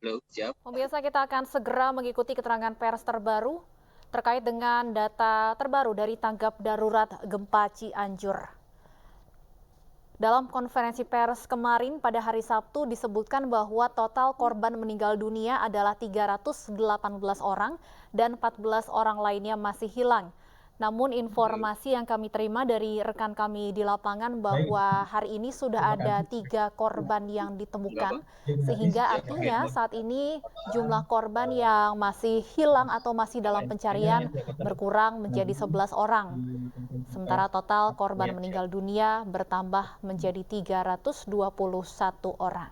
Halo, siap. Pemirsa, kita akan segera mengikuti keterangan pers terbaru terkait dengan data terbaru dari tanggap darurat gempa Cianjur. Dalam konferensi pers kemarin pada hari Sabtu disebutkan bahwa total korban meninggal dunia adalah 318 orang dan 14 orang lainnya masih hilang. Namun informasi yang kami terima dari rekan kami di lapangan bahwa hari ini sudah ada 3 korban yang Enggak, ditemukan, Pak. sehingga Ya, artinya saat ini jumlah korban yang masih hilang atau masih dalam pencarian berkurang menjadi 11 orang. Sementara total korban Ya, siap. meninggal dunia bertambah menjadi 321 orang.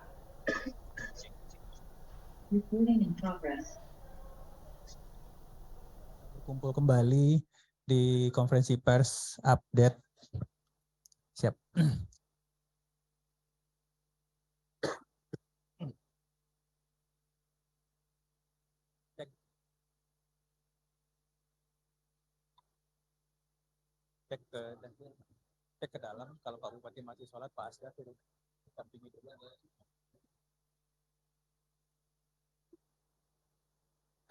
Berkumpul kembali di konferensi pers update. Siap. Cek ke dalam, kalau Pak Bupati masih sholat, Pak Asda turun.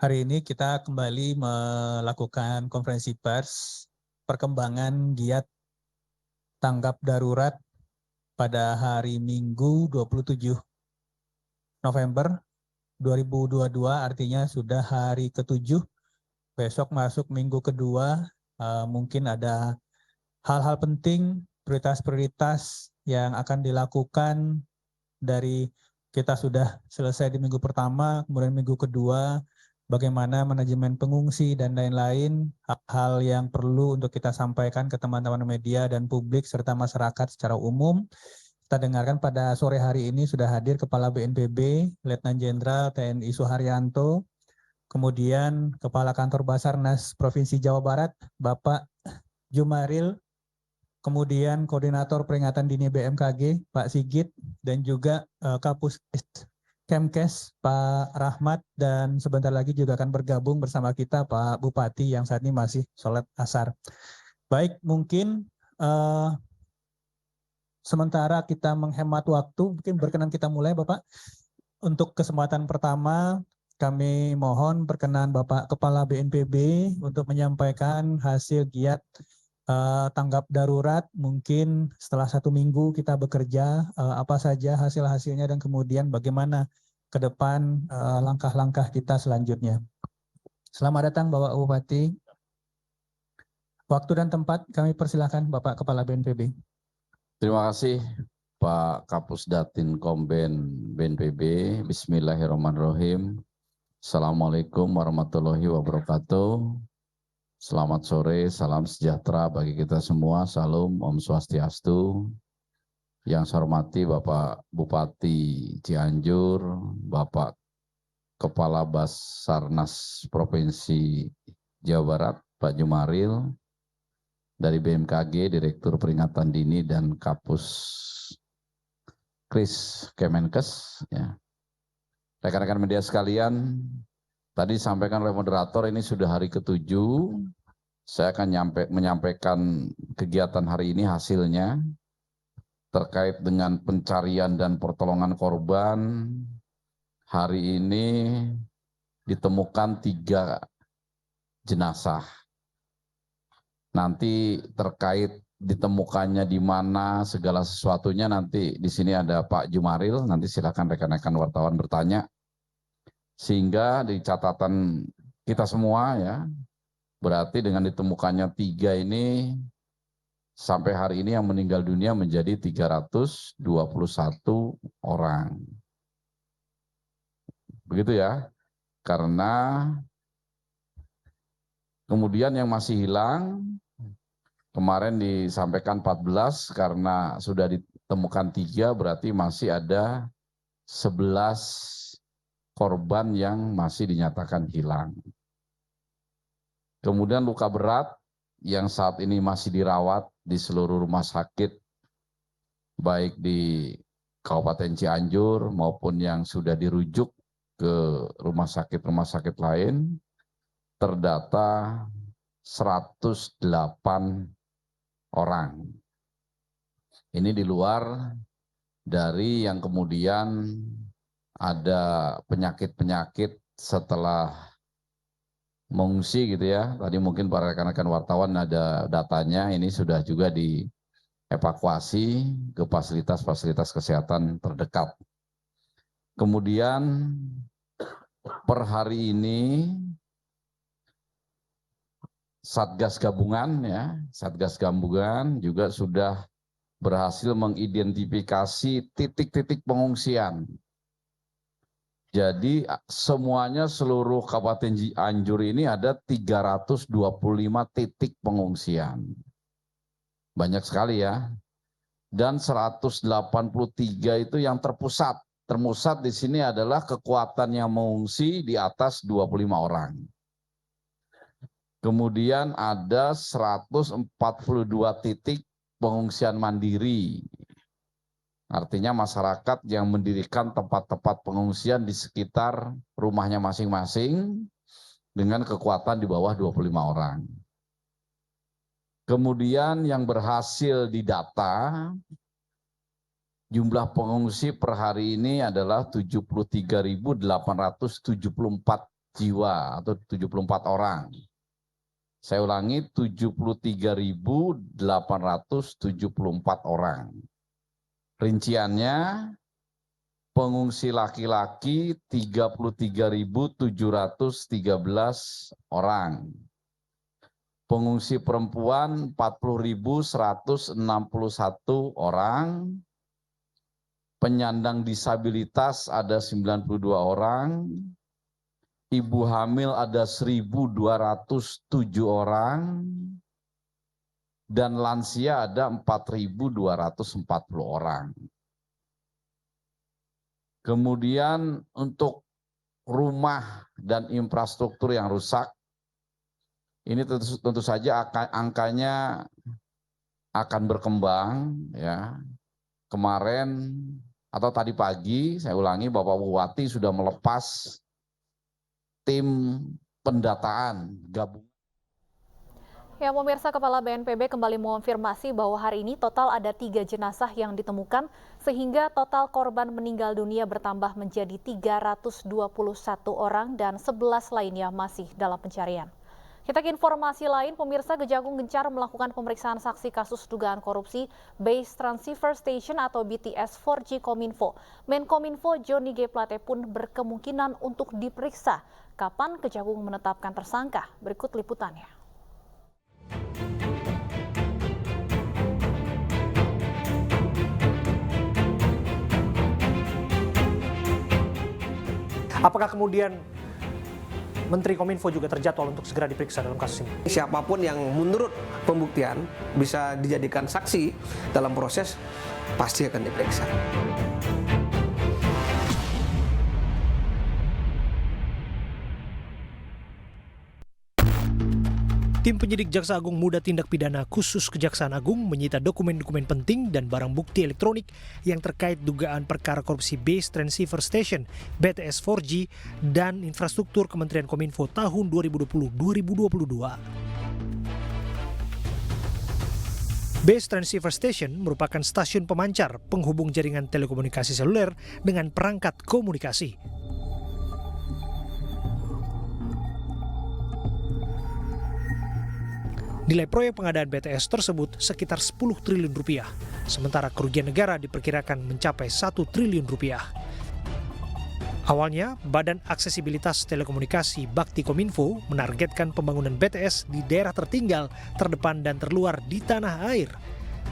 Hari ini kita kembali melakukan konferensi pers perkembangan giat tanggap darurat pada hari Minggu 27 November 2022, artinya sudah hari ke-7. Besok masuk minggu kedua, mungkin ada hal-hal penting, prioritas-prioritas yang akan dilakukan dari kita sudah selesai di minggu pertama, kemudian minggu kedua, bagaimana manajemen pengungsi dan lain-lain, hal-hal yang perlu untuk kita sampaikan ke teman-teman media dan publik serta masyarakat secara umum. Kita dengarkan pada sore hari ini sudah hadir Kepala BNPB, Letnan Jenderal TNI Suharyanto, kemudian Kepala Kantor Basarnas Provinsi Jawa Barat, Bapak Jumaril, kemudian Koordinator Peringatan Dini BMKG, Pak Sigit, dan juga Kapus Kemkes, Pak Rahmat, dan sebentar lagi juga akan bergabung bersama kita Pak Bupati yang saat ini masih sholat asar. Baik, mungkin sementara kita menghemat waktu, mungkin berkenan kita mulai Bapak. Untuk kesempatan pertama, kami mohon perkenan Bapak Kepala BNPB untuk menyampaikan hasil giat tanggap darurat. Mungkin setelah 1 minggu kita bekerja, apa saja hasil-hasilnya dan kemudian bagaimana ke depan langkah-langkah kita selanjutnya. Selamat datang Bapak Bupati. Waktu dan tempat kami persilakan Bapak Kepala BNPB. Terima kasih Pak Kapus Datin Komben BNPB. Bismillahirrahmanirrahim. Assalamualaikum warahmatullahi wabarakatuh. Selamat sore, salam sejahtera bagi kita semua. Salam, Om Swastiastu. Yang saya hormati Bapak Bupati Cianjur, Bapak Kepala Basarnas Provinsi Jawa Barat, Pak Jumaril, dari BMKG, Direktur Peringatan Dini dan Kapus Kris Kemenkes. Ya. Rekan-rekan media sekalian, tadi disampaikan oleh moderator ini sudah hari ke-7. Saya akan menyampaikan kegiatan hari ini hasilnya terkait dengan pencarian dan pertolongan korban. Hari ini ditemukan 3 jenazah. Nanti terkait ditemukannya di mana segala sesuatunya nanti di sini ada Pak Jumaril, nanti silakan rekan-rekan wartawan bertanya. Sehingga di catatan kita semua ya, berarti dengan ditemukannya 3 ini sampai hari ini yang meninggal dunia menjadi 321 orang. Begitu ya. Karena kemudian yang masih hilang kemarin disampaikan 14, karena sudah ditemukan 3 berarti masih ada 11 korban yang masih dinyatakan hilang. Kemudian luka berat yang saat ini masih dirawat di seluruh rumah sakit, baik di Kabupaten Cianjur maupun yang sudah dirujuk ke rumah sakit lain, terdata 108 orang. Ini di luar dari yang kemudian ada penyakit-penyakit setelah mengungsi gitu ya. Tadi mungkin para rekan-rekan wartawan ada datanya, ini sudah juga dievakuasi ke fasilitas-fasilitas kesehatan terdekat. Kemudian per hari ini Satgas Gabungan juga sudah berhasil mengidentifikasi titik-titik pengungsian. Jadi semuanya seluruh Kabupaten Cianjur ini ada 325 titik pengungsian. Banyak sekali ya. Dan 183 itu yang terpusat. Terpusat di sini adalah kekuatan yang mengungsi di atas 25 orang. Kemudian ada 142 titik pengungsian mandiri. Artinya masyarakat yang mendirikan tempat-tempat pengungsian di sekitar rumahnya masing-masing dengan kekuatan di bawah 25 orang. Kemudian yang berhasil didata, jumlah pengungsi per hari ini adalah 73.874 jiwa atau 74 orang. Saya ulangi, 73.874 orang. Rinciannya, pengungsi laki-laki 33.713 orang. Pengungsi perempuan 40.161 orang. Penyandang disabilitas ada 92 orang. Ibu hamil ada 1.207 orang. Dan lansia ada 4.240 orang. Kemudian untuk rumah dan infrastruktur yang rusak, ini tentu saja angkanya akan berkembang ya. Kemarin atau tadi pagi, saya ulangi, Bapak Bupati sudah melepas tim pendataan gabungan. Ya, pemirsa, Kepala BNPB kembali mengonfirmasi bahwa hari ini total ada 3 jenazah yang ditemukan, sehingga total korban meninggal dunia bertambah menjadi 321 orang dan 11 lainnya masih dalam pencarian. Kita ke informasi lain, pemirsa, Kejagung gencar melakukan pemeriksaan saksi kasus dugaan korupsi Base Transceiver Station atau BTS 4G Kominfo. Menkominfo Johnny G. Plate pun berkemungkinan untuk diperiksa. Kapan Kejagung menetapkan tersangka? Berikut liputannya. Apakah kemudian Menteri Kominfo juga terjadwal untuk segera diperiksa dalam kasus ini? Siapapun yang menurut pembuktian bisa dijadikan saksi dalam proses pasti akan diperiksa. Tim penyidik Jaksa Agung Muda Tindak Pidana Khusus Kejaksaan Agung menyita dokumen-dokumen penting dan barang bukti elektronik yang terkait dugaan perkara korupsi Base Transceiver Station BTS 4G dan infrastruktur Kementerian Kominfo tahun 2020-2022. Base Transceiver Station merupakan stasiun pemancar penghubung jaringan telekomunikasi seluler dengan perangkat komunikasi. Nilai proyek pengadaan BTS tersebut sekitar 10 triliun rupiah, sementara kerugian negara diperkirakan mencapai 1 triliun rupiah. Awalnya, Badan Aksesibilitas Telekomunikasi Bakti Kominfo menargetkan pembangunan BTS di daerah tertinggal, terdepan dan terluar di tanah air,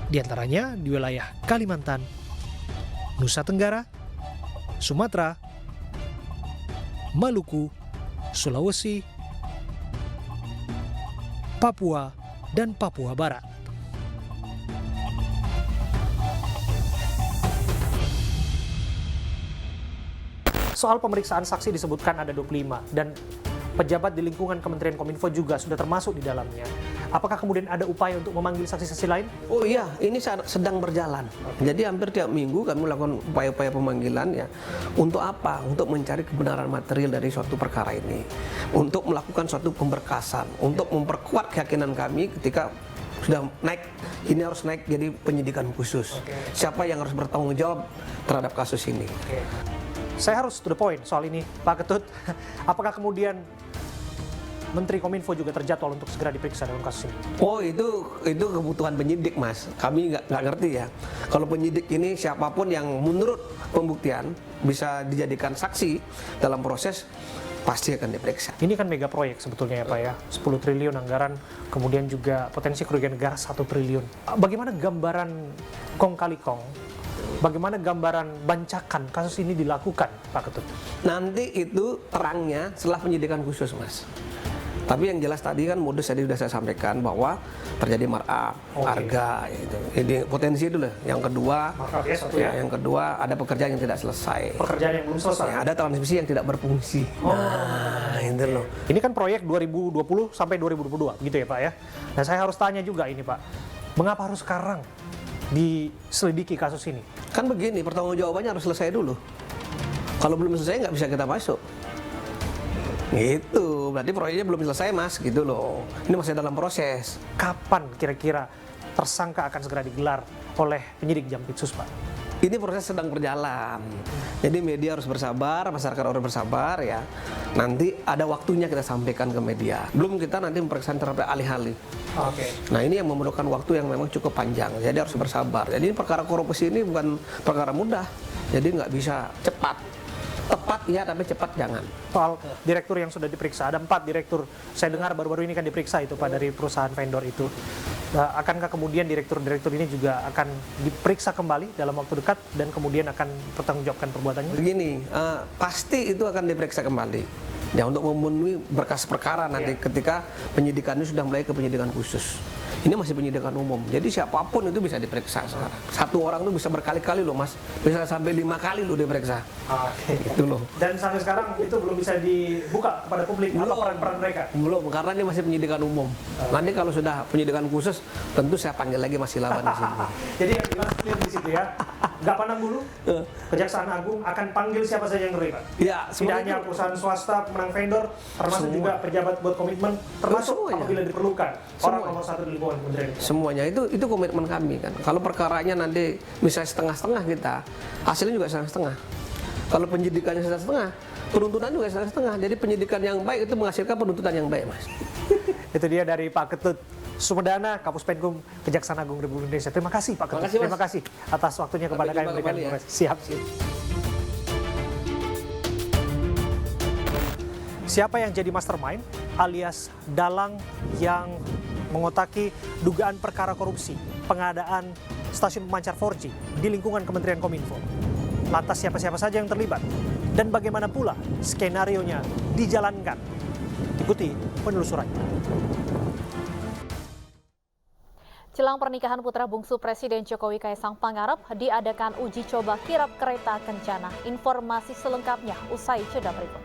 di antaranya di wilayah Kalimantan, Nusa Tenggara, Sumatera, Maluku, Sulawesi, Papua, dan Papua Barat. Soal pemeriksaan saksi disebutkan ada 25 dan pejabat di lingkungan Kementerian Kominfo juga sudah termasuk di dalamnya. Apakah kemudian ada upaya untuk memanggil saksi-saksi lain? Oh iya, ini sedang berjalan. Jadi hampir tiap minggu kami melakukan upaya-upaya pemanggilan ya. Untuk apa? Untuk mencari kebenaran material dari suatu perkara ini. Untuk melakukan suatu pemberkasan. Untuk memperkuat keyakinan kami ketika sudah naik, ini harus naik jadi penyidikan khusus. Siapa yang harus bertanggung jawab terhadap kasus ini. Saya harus to the point soal ini, Pak Ketut. Apakah kemudian Menteri Kominfo juga terjadwal untuk segera diperiksa dalam kasus ini? Oh, itu kebutuhan penyidik, Mas. Kami nggak ngerti ya. Kalau penyidik ini siapapun yang menurut pembuktian bisa dijadikan saksi dalam proses, pasti akan diperiksa. Ini kan mega proyek sebetulnya ya Pak ya, 10 triliun anggaran, kemudian juga potensi kerugian negara 1 triliun. Bagaimana gambaran kong kali kong, bagaimana gambaran bancakan kasus ini dilakukan Pak Ketut? Nanti itu terangnya setelah penyidikan khusus, Mas. Tapi yang jelas tadi kan modus tadi sudah saya sampaikan bahwa terjadi markup, harga itu. Jadi potensi itu lah. Yang kedua, yang kedua ada pekerjaan yang tidak selesai. Pekerjaan yang belum selesai. Ya, ada transmisi yang tidak berfungsi. Nah, itu loh. Ini kan proyek 2020 sampai 2022 gitu ya Pak ya. Nah saya harus tanya juga ini Pak, mengapa harus sekarang diselidiki kasus ini? Kan begini, pertanggungjawabannya harus selesai dulu. Kalau belum selesai nggak bisa kita masuk. Gitu, berarti proyeknya belum selesai, Mas, gitu loh. Ini masih dalam proses. Kapan kira-kira tersangka akan segera digelar oleh penyidik Jampitsus, Pak? Ini proses sedang berjalan. Jadi media harus bersabar, masyarakat harus bersabar ya. Nanti ada waktunya kita sampaikan ke media. Belum kita nanti pemeriksaan terhadap alih-alih. Oke. Nah, ini yang memerlukan waktu yang memang cukup panjang. Jadi harus bersabar. Jadi perkara korupsi ini bukan perkara mudah. Jadi nggak bisa cepat. Tepat ya, tapi cepat jangan. Soal direktur yang sudah diperiksa, ada 4 direktur. Saya dengar baru-baru ini kan diperiksa itu Pak dari perusahaan vendor itu. Nah, akankah kemudian direktur-direktur ini juga akan diperiksa kembali dalam waktu dekat dan kemudian akan pertanggungjawabkan perbuatannya? Begini, pasti itu akan diperiksa kembali. Ya, untuk memenuhi berkas perkara nanti ketika penyidikan ini sudah mulai ke penyidikan khusus. Ini masih penyidikan umum, jadi siapapun itu bisa diperiksa sekarang. Satu orang itu bisa berkali-kali loh, Mas. Bisa sampai 5 kali loh diperiksa. Oke. Itu loh. Dan sampai sekarang itu belum bisa dibuka kepada publik apa peran-peran mereka? Belum, karena ini masih penyidikan umum. Nanti kalau sudah penyidikan khusus, tentu saya panggil lagi Mas Ilawan di sini. Jadi yang jelas clear di situ ya. Nggak pandang bulu, Kejaksaan Agung akan panggil siapa saja yang terlibat. Ya, Tidak hanya perusahaan swasta, pemenang vendor, termasuk juga pejabat buat komitmen, termasuk Semuanya. apabila diperlukan orang nomor 1 di lingkungan kementerian. semuanya itu komitmen kami kan. Kalau perkaranya nanti bisa setengah-setengah kita, hasilnya juga setengah-setengah. Kalau penyidikannya setengah-setengah, penuntutan juga setengah-setengah. Jadi penyidikan yang baik itu menghasilkan penuntutan yang baik, Mas. Itu dia dari Pak Ketut Sumedana, Kapus Penkum Kejaksaan Agung Republik Indonesia. Terima kasih Pak Ketut. Terima kasih, Mas. Terima kasih atas waktunya kepada Sampai kami jumpa memberikan kembali, ya. informasi. Siap. Siapa yang jadi mastermind alias dalang yang mengotaki dugaan perkara korupsi pengadaan stasiun pemancar 4G di lingkungan Kementerian Kominfo? Lantas siapa-siapa saja yang terlibat? Dan bagaimana pula skenarionya dijalankan? Ikuti penelusurannya. Jelang pernikahan putra bungsu Presiden Jokowi Kaisang Pangarep diadakan uji coba kirap kereta kencana. Informasi selengkapnya usai jeda berikut.